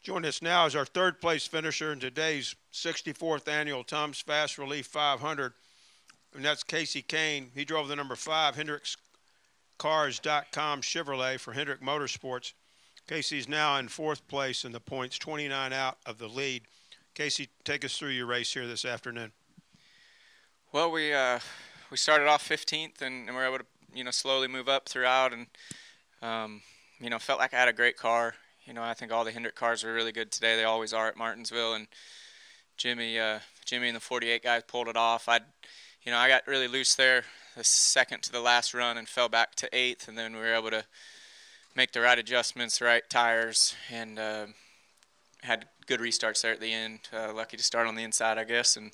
Joining us now is our third place finisher in today's 64th annual Tums Fast Relief 500, and that's Kasey Kahne. He drove the number 5 HendricksCars.com Chevrolet for Hendrick Motorsports. Kasey's now in fourth place in the points, 29 out of the lead. Kasey, take us through your race here this afternoon. Well, we started off 15th and were able to slowly move up throughout, and felt like I had a great car. I think all the Hendrick cars were really good today. They always are at Martinsville, and Jimmy and the 48 guys pulled it off. I got really loose there the second to the last run and fell back to 8th, and then we were able to make the right adjustments, the right tires, and had good restarts there at the end. Lucky to start on the inside, I guess, and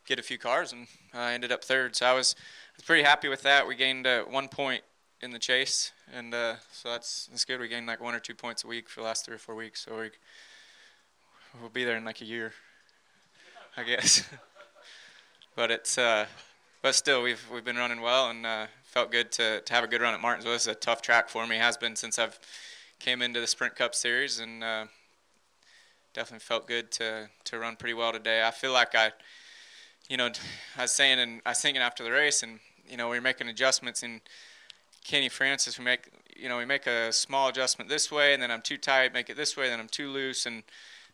get a few cars, and I ended up 3rd. So I was pretty happy with that. We gained 1 point in the chase, and so that's good. We gained like 1 or 2 points a week for the last 3 or 4 weeks, so we'll be there in like a year, I guess. But still we've been running well, and felt good to have a good run at Martinsville. It's a tough track for me, has been since I've came into the Sprint Cup Series, and definitely felt good to run pretty well today. I feel like I was thinking after the race, and we were making adjustments, and Kenny Francis, we make a small adjustment this way, and then I'm too tight, make it this way, then I'm too loose, and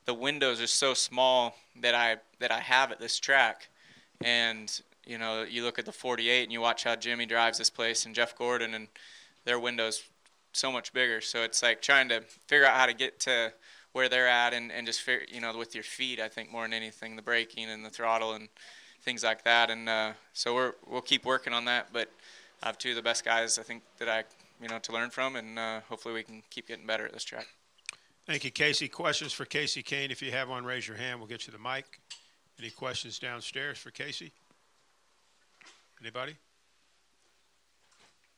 the windows are so small that I have at this track. And you look at the 48 and you watch how Jimmy drives this place and Jeff Gordon, and their windows so much bigger. So it's like trying to figure out how to get to where they're at, and just figure, with your feet, I think more than anything, the braking and the throttle and things like that. And so we'll keep working on that, but I have 2 of the best guys I think that I to learn from, and hopefully we can keep getting better at this track. Thank you, Kasey. Questions for Kasey Kahne? If you have one, raise your hand. We'll get you the mic. Any questions downstairs for Kasey? Anybody?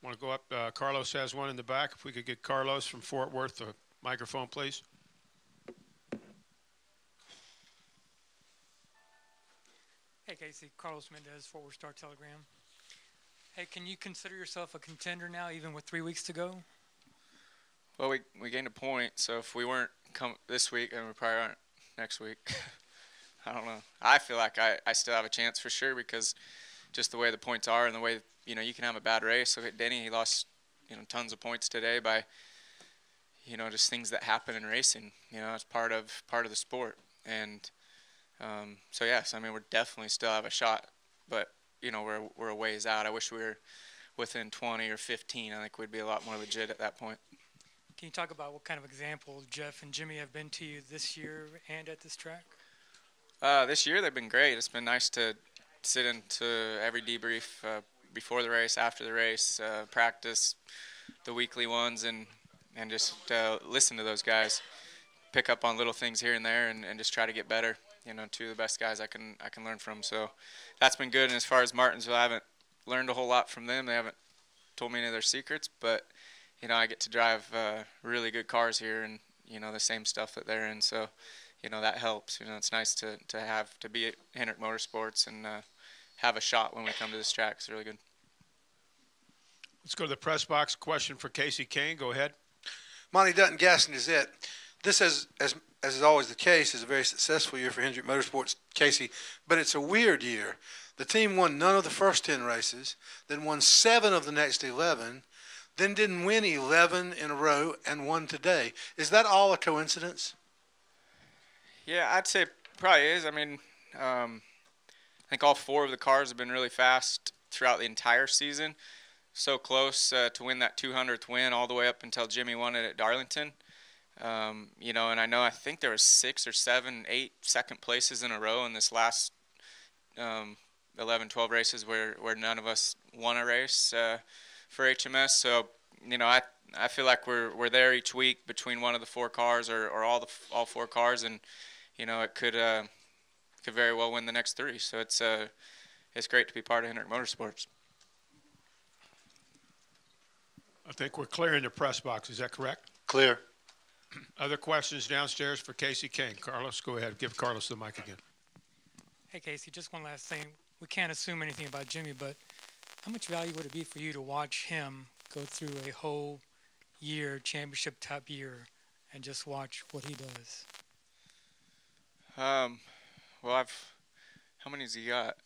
Want to go up? Carlos has one in the back. If we could get Carlos from Fort Worth the microphone, please. Hey, Kasey. Carlos Mendez, Fort Worth Star-Telegram. Hey, can you consider yourself a contender now, even with 3 weeks to go? Well, we gained a point, so if we weren't this week, then we probably aren't next week. I don't know. I feel like I still have a chance for sure, because just the way the points are and the way, you can have a bad race. Look at Denny. He lost, tons of points today by, just things that happen in racing. It's part of the sport. And so, yes, I mean, we're definitely still have a shot, but, we're a ways out. I wish we were within 20 or 15. I think we'd be a lot more legit at that point. Can you talk about what kind of example Jeff and Jimmy have been to you this year and at this track? This year they've been great. It's been nice to sit into every debrief before the race, after the race, practice the weekly ones, and just listen to those guys, pick up on little things here and there, and just try to get better. 2 of the best guys I can learn from. So that's been good. And as far as Martinsville, I haven't learned a whole lot from them. They haven't told me any of their secrets, but I get to drive really good cars here, and the same stuff that they're in. So that helps. It's nice to be at Hendrick Motorsports and have a shot when we come to this track. It's really good. Let's go to the press box. Question for Kasey Kahne. Go ahead. Monty Dutton guessing is it. This, as is always the case, is a very successful year for Hendrick Motorsports, Kasey, but it's a weird year. The team won none of the first 10 races, then won 7 of the next 11, then didn't win 11 in a row and won today. Is that all a coincidence? Yeah, I'd say it probably is. I mean, I think all 4 of the cars have been really fast throughout the entire season. So close to win that 200th win all the way up until Jimmy won it at Darlington. And I think there was 6 or 7, 8 second places in a row in this last 11, 12 races where none of us won a race for HMS. So, I feel like we're there each week between one of the 4 cars or all 4 cars, and it could very well win the next 3. So it's great to be part of Hendrick Motorsports. I think we're clear in the press box. Is that correct? Clear. Other questions downstairs for Kasey Kahne? Carlos, go ahead. Give Carlos the mic again. Hey, Kasey, just one last thing. We can't assume anything about Jimmy, but how much value would it be for you to watch him go through a whole year, championship type year, and just watch what he does? Well, how many has he got?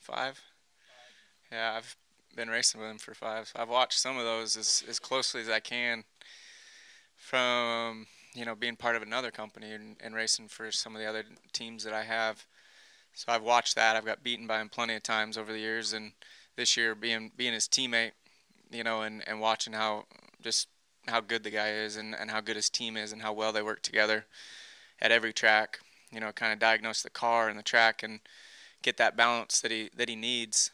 5? Yeah, I've been racing with him for 5. So I've watched some of those as closely as I can from, being part of another company and racing for some of the other teams that I have. So I've watched that. I've got beaten by him plenty of times over the years, and this year being his teammate, and watching how good the guy is and how good his team is and how well they work together at every track, kind of diagnose the car and the track and get that balance that he needs,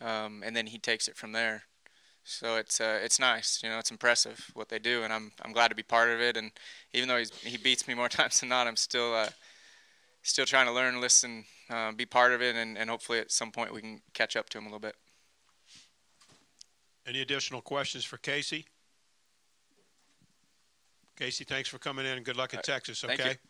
and then he takes it from there. So it's nice, it's impressive what they do, and I'm glad to be part of it. And even though he beats me more times than not, I'm still trying to learn, listen, be part of it, and hopefully at some point we can catch up to him a little bit. Any additional questions for Kasey? Kasey, thanks for coming in, and good luck at Texas, okay? Thank you.